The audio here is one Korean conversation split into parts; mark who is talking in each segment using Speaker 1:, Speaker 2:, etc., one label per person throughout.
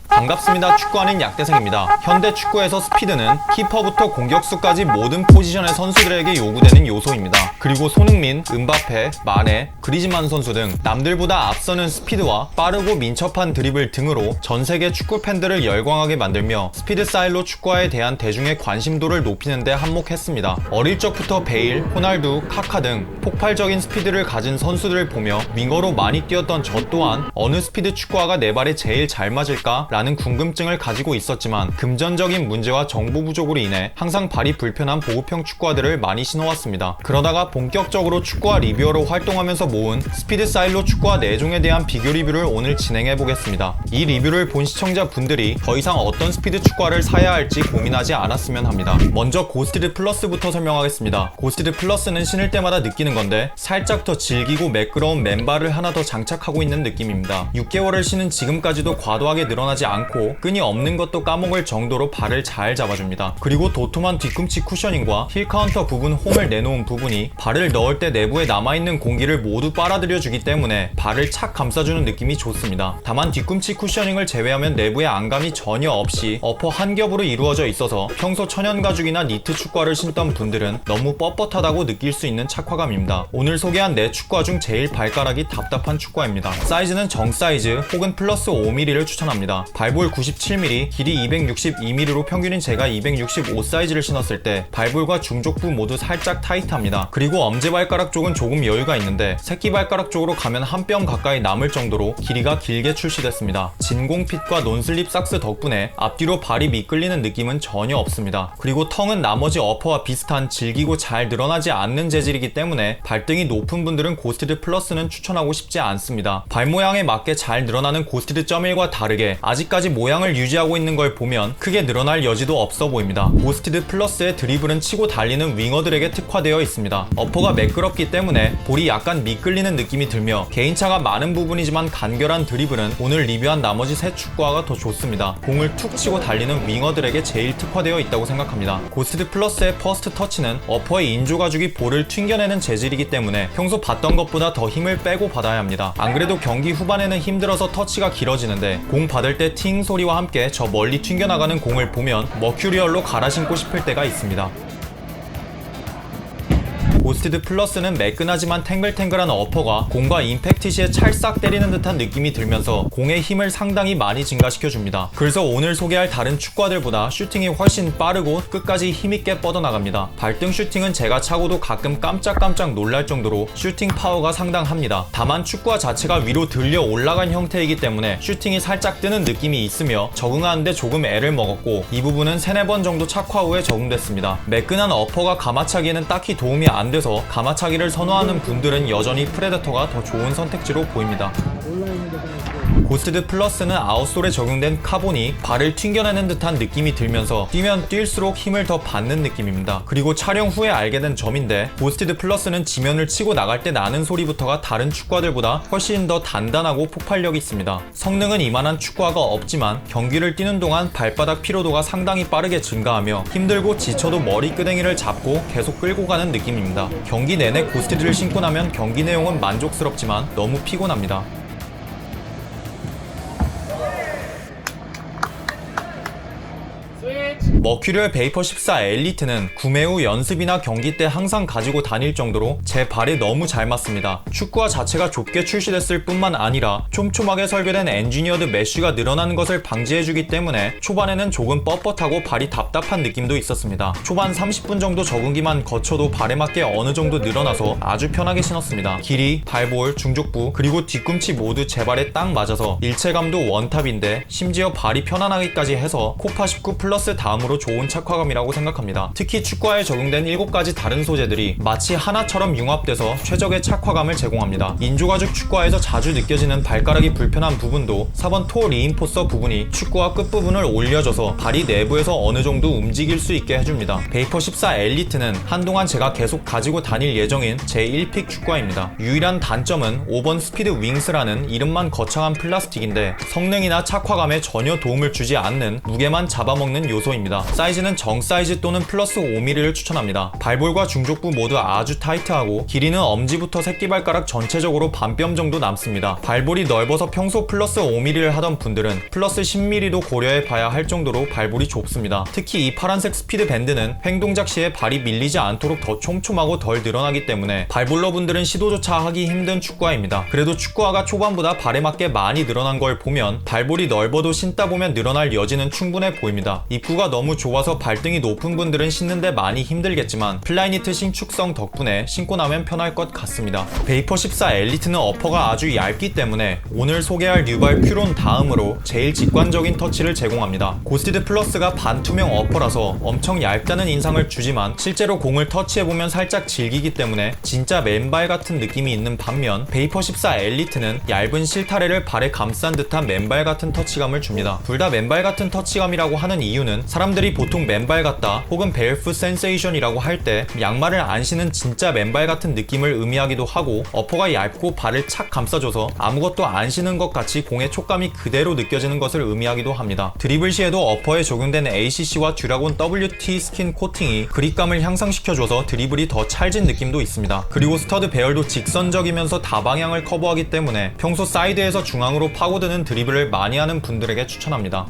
Speaker 1: 반갑습니다. 축구하는 약대생입니다. 현대 축구에서 스피드는 키퍼부터 공격수까지 모든 포지션의 선수들에게 요구되는 요소입니다. 그리고 손흥민, 은바페, 마네, 그리즈만 선수 등 남들보다 앞서는 스피드와 빠르고 민첩한 드리블 등으로 전 세계 축구 팬들을 열광하게 만들며 스피드 스타일로 축구화에 대한 대중의 관심도를 높이는 데 한몫했습니다. 어릴 적부터 베일, 호날두, 카카 등 폭발적인 스피드를 가진 선수들을 보며 윙어로 많이 뛰었던 저 또한 어느 스피드 축구화가 내 발에 제일 잘 맞을까? 라는 궁금증을 가지고 있었지만 금전적인 문제와 정보 부족으로 인해 항상 발이 불편한 보급형 축구화들을 많이 신어왔습니다. 그러다가 본격적으로 축구화 리뷰어로 활동하면서 모은 스피드 스타일로 축구화 4종에 대한 비교 리뷰를 오늘 진행해보겠습니다. 이 리뷰를 본 시청자분들이 더 이상 어떤 스피드 축구화를 사야 할지 고민하지 않았으면 합니다. 먼저 고스티드 플러스부터 설명하겠습니다. 고스티드 플러스는 신을 때마다 느끼는 건데 살짝 더 질기고 매끄러운 맨발을 하나 더 장착하고 있는 느낌입니다. 6개월을 신은 지금까지도 과도하게 늘어나지 않고 끈이 없는 것도 까먹을 정도로 발을 잘 잡아줍니다. 그리고 도톰한 뒤꿈치 쿠셔닝과 힐 카운터 부분 홈을 내놓은 부분이 발을 넣을 때 내부에 남아있는 공기를 모두 빨아들여 주기 때문에 발을 착 감싸주는 느낌이 좋습니다. 다만 뒤꿈치 쿠셔닝을 제외하면 내부에 안감이 전혀 없이 어퍼 한 겹으로 이루어져 있어서 평소 천연 가죽이나 니트 축구화를 신던 분들은 너무 뻣뻣하다고 느낄 수 있는 착화감입니다. 오늘 소개한 4축구화 중 제일 발가락이 답답한 축구화입니다. 사이즈는 정 사이즈 혹은 플러스 5mm를 추천합니다. 발볼 97mm, 길이 262mm로 평균인 제가 265 사이즈를 신었을 때 발볼과 중족부 모두 살짝 타이트합니다. 그리고 엄지발가락 쪽은 조금 여유가 있는데 새끼발가락 쪽으로 가면 한 뼘 가까이 남을 정도로 길이가 길게 출시됐습니다. 진공핏과 논슬립 삭스 덕분에 앞뒤로 발이 미끌리는 느낌은 전혀 없습니다. 그리고 텅은 나머지 어퍼와 비슷한 질기고 잘 늘어나지 않는 재질이기 때문에 발등이 높은 분들은 고스티드 플러스는 추천하고 싶지 않습니다. 발 모양에 맞게 잘 늘어나는 고스티드 .1과 다르게 아직까지 모양을 유지하고 있는 걸 보면 크게 늘어날 여지도 없어 보입니다. 고스티드 플러스의 드리블은 치고 달리는 윙어들에게 특화되어 있습니다. 어퍼가 매끄럽기 때문에 볼이 약간 미끌리는 느낌이 들며 개인차가 많은 부분이지만 간결한 드리블은 오늘 리뷰한 나머지 세 축구화가 더 좋습니다. 공을 툭 치고 달리는 윙어들에게 제일 특화되어 있다고 생각합니다. 고스티드 플러스의 퍼스트 터치는 어퍼의 인조 가죽이 볼을 튕겨내는 재질이기 때문에 평소 봤던 것보다 더 힘을 빼고 받아야 합니다. 안 그래도 경기 후반에는 힘들어서 터치가 길어지는데 공 받을 때 팅 소리와 함께 저 멀리 튕겨나가는 공을 보면 머큐리얼로 갈아 신고 싶을 때가 있습니다. 고스티드 플러스는 매끈하지만 탱글탱글한 어퍼가 공과 임팩트 시에 찰싹 때리는 듯한 느낌이 들면서 공의 힘을 상당히 많이 증가시켜줍니다. 그래서 오늘 소개할 다른 축구화들보다 슈팅이 훨씬 빠르고 끝까지 힘있게 뻗어나갑니다. 발등 슈팅은 제가 차고도 가끔 깜짝깜짝 놀랄 정도로 슈팅 파워가 상당합니다. 다만 축구화 자체가 위로 들려 올라간 형태이기 때문에 슈팅이 살짝 뜨는 느낌이 있으며 적응하는데 조금 애를 먹었고 이 부분은 3-4번 정도 착화 후에 적응됐습니다. 매끈한 어퍼가 가마차기에는 딱히 도움이 안 돼서 가마차기를 선호하는 분들은 여전히 프레데터가 더 좋은 선택지로 보입니다. 고스티드 플러스는 아웃솔에 적용된 카본이 발을 튕겨내는 듯한 느낌이 들면서 뛰면 뛸수록 힘을 더 받는 느낌입니다. 그리고 촬영 후에 알게 된 점인데 고스티드 플러스는 지면을 치고 나갈 때 나는 소리부터가 다른 축구화들보다 훨씬 더 단단하고 폭발력이 있습니다. 성능은 이만한 축구화가 없지만 경기를 뛰는 동안 발바닥 피로도가 상당히 빠르게 증가하며 힘들고 지쳐도 머리끄댕이를 잡고 계속 끌고 가는 느낌입니다. 경기 내내 고스티드를 신고 나면 경기 내용은 만족스럽지만 너무 피곤합니다. 머큐리얼 베이퍼 14 엘리트는 구매 후 연습이나 경기 때 항상 가지고 다닐 정도로 제 발에 너무 잘 맞습니다. 축구화 자체가 좁게 출시됐을 뿐만 아니라 촘촘하게 설계된 엔지니어드 메쉬가 늘어나는 것을 방지해주기 때문에 초반에는 조금 뻣뻣하고 발이 답답한 느낌도 있었습니다. 초반 30분 정도 적응기만 거쳐도 발에 맞게 어느 정도 늘어나서 아주 편하게 신었습니다. 길이, 발볼, 중족부, 그리고 뒤꿈치 모두 제 발에 딱 맞아서 일체감도 원탑인데 심지어 발이 편안하기까지 해서 코파 19 플러스 다음으로 좋은 착화감이라고 생각합니다. 특히 축구화에 적용된 7가지 다른 소재들이 마치 하나처럼 융합돼서 최적의 착화감을 제공합니다. 인조가죽 축구화에서 자주 느껴지는 발가락이 불편한 부분도 4번 토 리인포서 부분이 축구화 끝부분을 올려줘서 발이 내부에서 어느 정도 움직일 수 있게 해줍니다. 베이퍼 14 엘리트는 한동안 제가 계속 가지고 다닐 예정인 제 1픽 축구화입니다. 유일한 단점은 5번 스피드 윙스라는 이름만 거창한 플라스틱인데 성능이나 착화감에 전혀 도움을 주지 않는 무게만 잡아먹는 요소입니다. 사이즈는 정 사이즈 또는 플러스 5mm를 추천합니다. 발볼과 중족부 모두 아주 타이트하고 길이는 엄지부터 새끼발가락 전체적으로 반뼘 정도 남습니다. 발볼이 넓어서 평소 플러스 5mm를 하던 분들은 플러스 10mm도 고려해 봐야 할 정도로 발볼이 좁습니다. 특히 이 파란색 스피드 밴드는 횡동작 시에 발이 밀리지 않도록 더 촘촘하고 덜 늘어나기 때문에 발볼러 분들은 시도조차 하기 힘든 축구화입니다. 그래도 축구화가 초반보다 발에 맞게 많이 늘어난 걸 보면 발볼이 넓어도 신다 보면 늘어날 여지는 충분해 보입니다. 입구가 너무 좁아서 발등이 높은 분들은 신는데 많이 힘들겠지만 플라이니트 신축성 덕분에 신고 나면 편할 것 같습니다. 베이퍼 14 엘리트는 어퍼가 아주 얇기 때문에 오늘 소개할 뉴발 퓨론 다음으로 제일 직관적인 터치를 제공합니다. 고스티드 플러스가 반투명 어퍼라서 엄청 얇다는 인상을 주지만 실제로 공을 터치해보면 살짝 질기기 때문에 진짜 맨발 같은 느낌이 있는 반면 베이퍼 14 엘리트는 얇은 실타래를 발에 감싼 듯한 맨발 같은 터치감을 줍니다. 둘 다 맨발 같은 터치감이라고 하는 이유는 사람들이 보통 맨발 같다 혹은 베어풋 센세이션이라고 할 때 양말을 안 신은 진짜 맨발 같은 느낌을 의미하기도 하고 어퍼가 얇고 발을 착 감싸줘서 아무것도 안 신은 것 같이 공의 촉감이 그대로 느껴지는 것을 의미하기도 합니다. 드리블 시에도 어퍼에 적용된 ACC와 듀라곤 WT 스킨 코팅이 그립감을 향상시켜줘서 드리블이 더 찰진 느낌도 있습니다. 그리고 스터드 배열도 직선적이면서 다방향을 커버하기 때문에 평소 사이드에서 중앙으로 파고드는 드리블을 많이 하는 분들에게 추천합니다.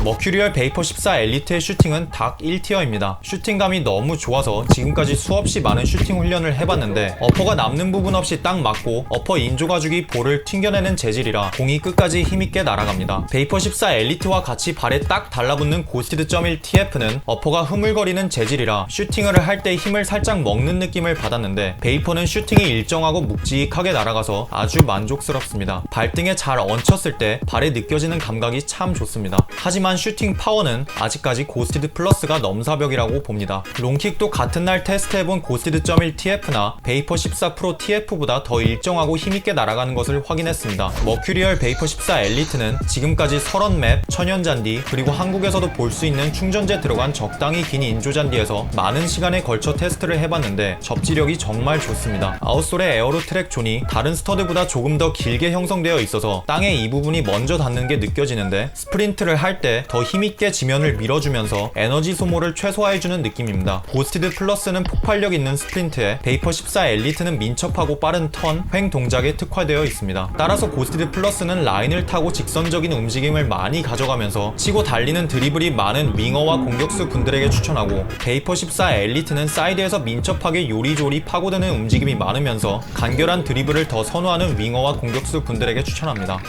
Speaker 1: 머큐리얼 베이퍼 14 엘리트의 슈팅은 닭 1티어입니다. 슈팅감이 너무 좋아서 지금까지 수없이 많은 슈팅 훈련을 해봤는데 어퍼가 남는 부분 없이 딱 맞고 어퍼 인조 가죽이 볼을 튕겨내는 재질이라 공이 끝까지 힘있게 날아갑니다. 베이퍼 14 엘리트와 같이 발에 딱 달라붙는 고스티드 .1 TF는 어퍼가 흐물거리는 재질이라 슈팅을 할 때 힘을 살짝 먹는 느낌을 받았는데 베이퍼는 슈팅이 일정하고 묵직하게 날아가서 아주 만족스럽습니다. 발등에 잘 얹혔을 때 발에 느껴지는 감각이 참 좋습니다. 하지만 슈팅 파워는 아직까지 고스티드 플러스가 넘사벽이라고 봅니다. 롱킥도 같은 날 테스트해본 고스티드 .1 TF나 베이퍼 14 프로 TF보다 더 일정하고 힘있게 날아가는 것을 확인했습니다. 머큐리얼 베이퍼 14 엘리트는 지금까지 설원맵, 천연잔디, 그리고 한국에서도 볼 수 있는 충전재 들어간 적당히 긴 인조잔디에서 많은 시간에 걸쳐 테스트를 해봤는데 접지력이 정말 좋습니다. 아웃솔의 에어로 트랙 존이 다른 스터드보다 조금 더 길게 형성되어 있어서 땅에 이 부분이 먼저 닿는 게 느껴지는데 스프린트를 할 때 더 힘있게 지면을 밀어주면서 에너지 소모를 최소화해주는 느낌입니다. 고스티드 플러스는 폭발력 있는 스프린트에 베이퍼 14 엘리트는 민첩하고 빠른 턴, 횡 동작에 특화되어 있습니다. 따라서 고스티드 플러스는 라인을 타고 직선적인 움직임을 많이 가져가면서 치고 달리는 드리블이 많은 윙어와 공격수 분들에게 추천하고 베이퍼 14 엘리트는 사이드에서 민첩하게 요리조리 파고드는 움직임이 많으면서 간결한 드리블을 더 선호하는 윙어와 공격수 분들에게 추천합니다.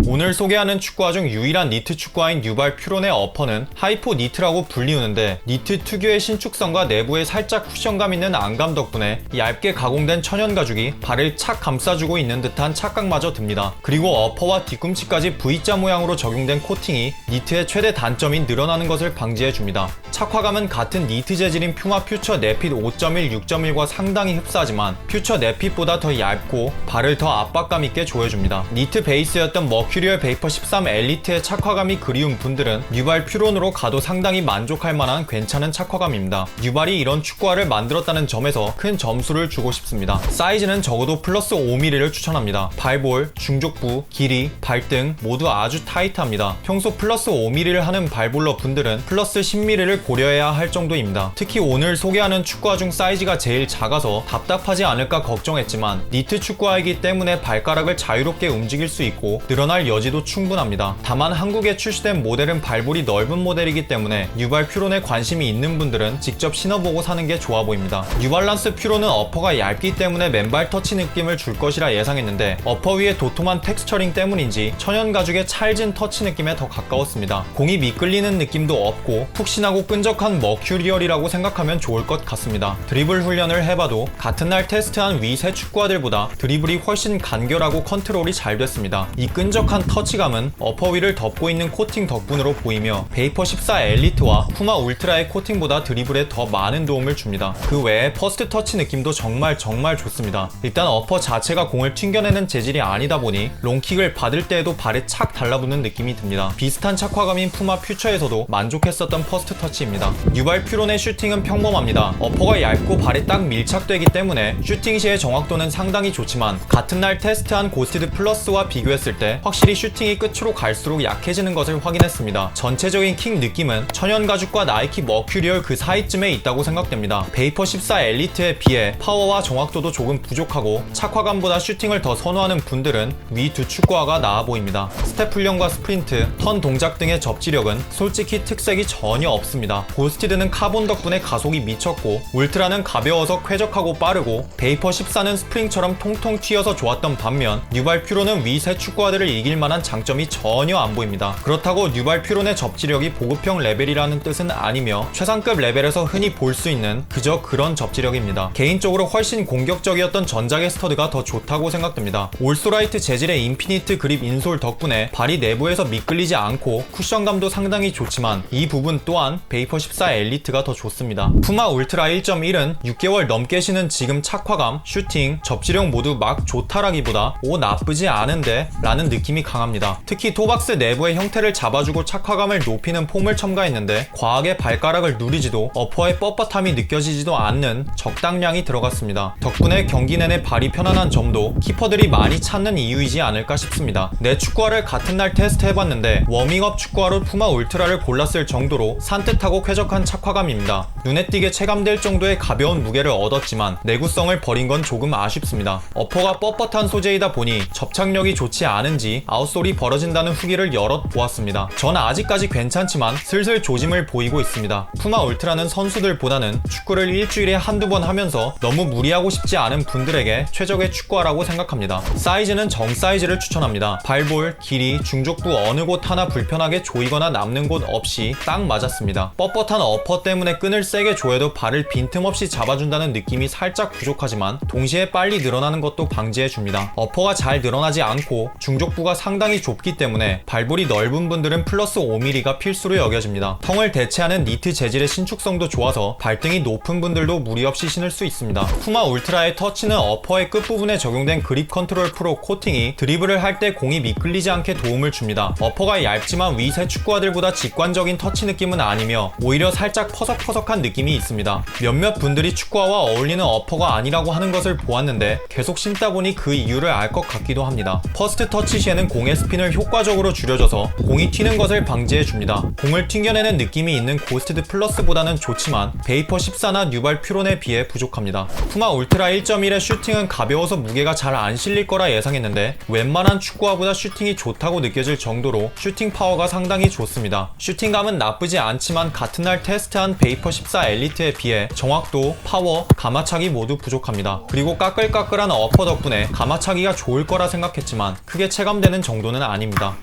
Speaker 1: 오늘 소개하는 축구화 중 유일한 니트 축구화인 뉴발 퓨론의 어퍼는 하이포 니트라고 불리우는데 니트 특유의 신축성과 내부에 살짝 쿠션감 있는 안감 덕분에 얇게 가공된 천연 가죽이 발을 착 감싸주고 있는 듯한 착각마저 듭니다. 그리고 어퍼와 뒤꿈치까지 V자 모양으로 적용된 코팅이 니트의 최대 단점인 늘어나는 것을 방지해줍니다. 착화감은 같은 니트 재질인 퓨마 퓨처 네핏 5.1, 6.1과 상당히 흡사하지만 퓨처 네핏보다 더 얇고 발을 더 압박감 있게 조여줍니다. 니트 베이스였던 머큐리얼 베이퍼 13 엘리트의 착화감이 그리운 분들은 뉴발 퓨론으로 가도 상당히 만족할 만한 괜찮은 착화감입니다. 뉴발이 이런 축구화를 만들었다는 점에서 큰 점수를 주고 싶습니다. 사이즈는 적어도 플러스 5mm를 추천합니다. 발볼, 중족부, 길이, 발등 모두 아주 타이트합니다. 평소 플러스 5mm를 하는 발볼러 분들은 플러스 10mm를 고려해야 할 정도입니다. 특히 오늘 소개하는 축구화 중 사이즈가 제일 작아서 답답하지 않을까 걱정했지만 니트 축구화이기 때문에 발가락을 자유롭게 움직일 수 있고 늘어날 여지도 충분합니다. 다만 한국에 출시된 모델은 발볼이 넓은 모델이기 때문에 뉴발 퓨론에 관심이 있는 분들은 직접 신어보고 사는 게 좋아 보입니다. 뉴발란스 퓨론은 어퍼가 얇기 때문에 맨발 터치 느낌을 줄 것이라 예상했는데 어퍼 위에 도톰한 텍스처링 때문인지 천연 가죽의 찰진 터치 느낌에 더 가까웠습니다. 공이 미끌리는 느낌도 없고 푹신하고 끈적한 머큐리얼이라고 생각하면 좋을 것 같습니다. 드리블 훈련을 해봐도 같은 날 테스트한 위 세 축구화들보다 드리블이 훨씬 간결하고 컨트롤이 잘 됐습니다. 이 끈적한 터치감은 어퍼 위를 덮고 있는 코팅 덕분으로 보이며 베이퍼 14 엘리트와 푸마 울트라의 코팅보다 드리블에 더 많은 도움을 줍니다. 그 외에 퍼스트 터치 느낌도 정말 좋습니다. 일단 어퍼 자체가 공을 튕겨내는 재질이 아니다 보니 롱킥을 받을 때에도 발에 착 달라붙는 느낌이 듭니다. 비슷한 착화감인 푸마 퓨처에서도 만족했었던 퍼스트 터치입니다. 뉴발 퓨론의 슈팅은 평범합니다. 어퍼가 얇고 발에 딱 밀착되기 때문에 슈팅 시의 정확도는 상당히 좋지만 같은 날 테스트한 고스티드 플러스와 비교했을 때 확실히 슈팅이 끝으로 갈수록 약해지는 것을 확인했습니다. 않았습니다. 전체적인 킥 느낌은 천연가죽과 나이키 머큐리얼 그 사이쯤에 있다고 생각됩니다. 베이퍼 14 엘리트에 비해 파워와 정확도도 조금 부족하고 착화감보다 슈팅을 더 선호하는 분들은 위 두 축구화가 나아 보입니다. 스텝 훈련과 스프린트, 턴 동작 등의 접지력은 솔직히 특색이 전혀 없습니다. 고스티드는 카본 덕분에 가속이 미쳤고 울트라는 가벼워서 쾌적하고 빠르고 베이퍼 14는 스프링처럼 통통 튀어서 좋았던 반면 뉴발 퓨로는 위 세 축구화들을 이길 만한 장점이 전혀 안 보입니다. 그렇다고 뉴발 퓨론의 접지력이 보급형 레벨이라는 뜻은 아니며 최상급 레벨에서 흔히 볼 수 있는 그저 그런 접지력입니다. 개인적으로 훨씬 공격적이었던 전작의 스터드가 더 좋다고 생각됩니다. 올소라이트 재질의 인피니트 그립 인솔 덕분에 발이 내부에서 미끌리지 않고 쿠션감도 상당히 좋지만 이 부분 또한 베이퍼 14 엘리트가 더 좋습니다. 푸마 울트라 1.1은 6개월 넘게 신은 지금 착화감, 슈팅, 접지력 모두 막 좋다라기보다 오 나쁘지 않은데 라는 느낌이 강합니다. 특히 토박스 내부의 형태를 잡아주고 착화감을 높이는 폼을 첨가했는데 과하게 발가락을 누리지도 어퍼의 뻣뻣함이 느껴지지도 않는 적당량이 들어갔습니다. 덕분에 경기 내내 발이 편안한 점도 키퍼들이 많이 찾는 이유이지 않을까 싶습니다. 내 축구화를 같은 날 테스트해봤는데 워밍업 축구화로 푸마 울트라를 골랐을 정도로 산뜻하고 쾌적한 착화감입니다. 눈에 띄게 체감될 정도의 가벼운 무게를 얻었지만 내구성을 버린 건 조금 아쉽습니다. 어퍼가 뻣뻣한 소재이다 보니 접착력이 좋지 않은지 아웃솔이 벌어진다는 후기를 여럿 보았습니다. 전 아직까지 괜찮지만 슬슬 조짐을 보이고 있습니다. 푸마 울트라는 선수들보다는 축구를 일주일에 한두 번 하면서 너무 무리하고 싶지 않은 분들에게 최적의 축구화라고 생각합니다. 사이즈는 정 사이즈를 추천합니다. 발볼, 길이, 중족부 어느 곳 하나 불편하게 조이거나 남는 곳 없이 딱 맞았습니다. 뻣뻣한 어퍼 때문에 끈을 세게 조여도 발을 빈틈없이 잡아준다는 느낌이 살짝 부족하지만 동시에 빨리 늘어나는 것도 방지해줍니다. 어퍼가 잘 늘어나지 않고 중족부가 상당히 좁기 때문에 발볼이 넓은 분들은 플러스 5mm가 필수로 여겨집니다. 텅을 대체하는 니트 재질의 신축성도 좋아서 발등이 높은 분들도 무리 없이 신을 수 있습니다. 푸마 울트라의 터치는 어퍼의 끝부분에 적용된 그립 컨트롤 프로 코팅이 드리블을 할 때 공이 미끌리지 않게 도움을 줍니다. 어퍼가 얇지만 위 세 축구화들보다 직관적인 터치 느낌은 아니며 오히려 살짝 퍼석퍼석한 느낌이 있습니다. 몇몇 분들이 축구화와 어울리는 어퍼가 아니라고 하는 것을 보았는데 계속 신다 보니 그 이유를 알 것 같기도 합니다. 퍼스트 터치 시에는 공의 스핀을 효과적으로 줄여줘서 공이 튀는 것을 방지해줍니다. 공을 튕겨내는 느낌이 있는 고스티드 플러스보다는 좋지만 베이퍼 14나 뉴발 퓨론에 비해 부족합니다. 푸마 울트라 1.1의 슈팅은 가벼워서 무게가 잘 안 실릴 거라 예상했는데 웬만한 축구화보다 슈팅이 좋다고 느껴질 정도로 슈팅 파워가 상당히 좋습니다. 슈팅감은 나쁘지 않지만 같은 날 테스트한 베이퍼 14 엘리트에 비해 정확도, 파워, 가마차기 모두 부족합니다. 그리고 까끌까끌한 어퍼 덕분에 가마차기가 좋을 거라 생각했지만 크게 체감되는 정도는 아닙니다.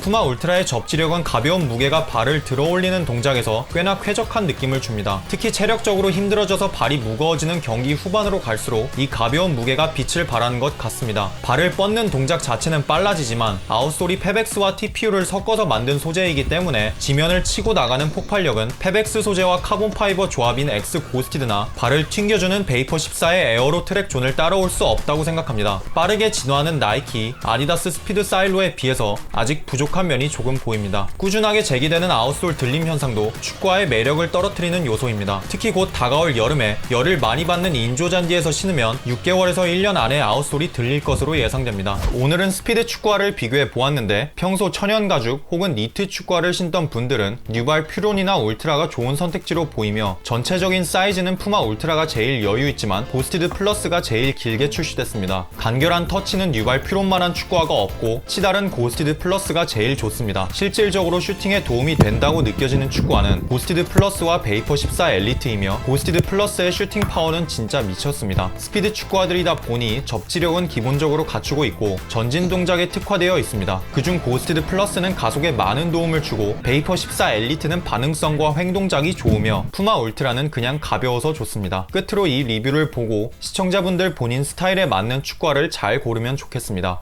Speaker 1: 푸마 울트라의 접지력은 가벼운 무게가 발을 들어올리는 동작에서 꽤나 쾌적한 느낌을 줍니다. 특히 체력적으로 힘들어져서 발이 무거워지는 경기 후반으로 갈수록 이 가벼운 무게가 빛을 발하는 것 같습니다. 발을 뻗는 동작 자체는 빨라지지만 아웃솔이 페백스와 TPU를 섞어서 만든 소재이기 때문에 지면을 치고 나가는 폭발력은 페백스 소재와 카본 파이버 조합인 X 고스티드나 발을 튕겨주는 베이퍼 14의 에어로 트랙 존을 따라올 수 없다고 생각합니다. 빠르게 진화하는 나이키, 아디다스 스피드 사일로에 비해서 아직 부족한 면이 조금 보입니다. 꾸준하게 제기되는 아웃솔 들림 현상도 축구화의 매력을 떨어뜨리는 요소입니다. 특히 곧 다가올 여름에 열을 많이 받는 인조 잔디에서 신으면 6개월에서 1년 안에 아웃솔이 들릴 것으로 예상됩니다. 오늘은 스피드 축구화를 비교해 보았는데 평소 천연 가죽 혹은 니트 축구화를 신던 분들은 뉴발 퓨론이나 울트라가 좋은 선택지로 보이며 전체적인 사이즈는 푸마 울트라가 제일 여유있지만 고스티드 플러스가 제일 길게 출시됐습니다. 간결한 터치는 뉴발 퓨론만한 축구화가 없고 치다른 고스티드 플러스가 제일 좋습니다. 실질적으로 슈팅에 도움이 된다고 느껴지는 축구화는 고스티드 플러스와 베이퍼 14 엘리트이며 고스티드 플러스의 슈팅 파워는 진짜 미쳤습니다. 스피드 축구화들이다 보니 접지력은 기본적으로 갖추고 있고 전진 동작에 특화되어 있습니다. 그중 고스티드 플러스는 가속에 많은 도움을 주고 베이퍼 14 엘리트는 반응성과 횡동작이 좋으며 푸마 울트라는 그냥 가벼워서 좋습니다. 끝으로 이 리뷰를 보고 시청자분들 본인 스타일에 맞는 축구화를 잘 고르면 좋겠습니다.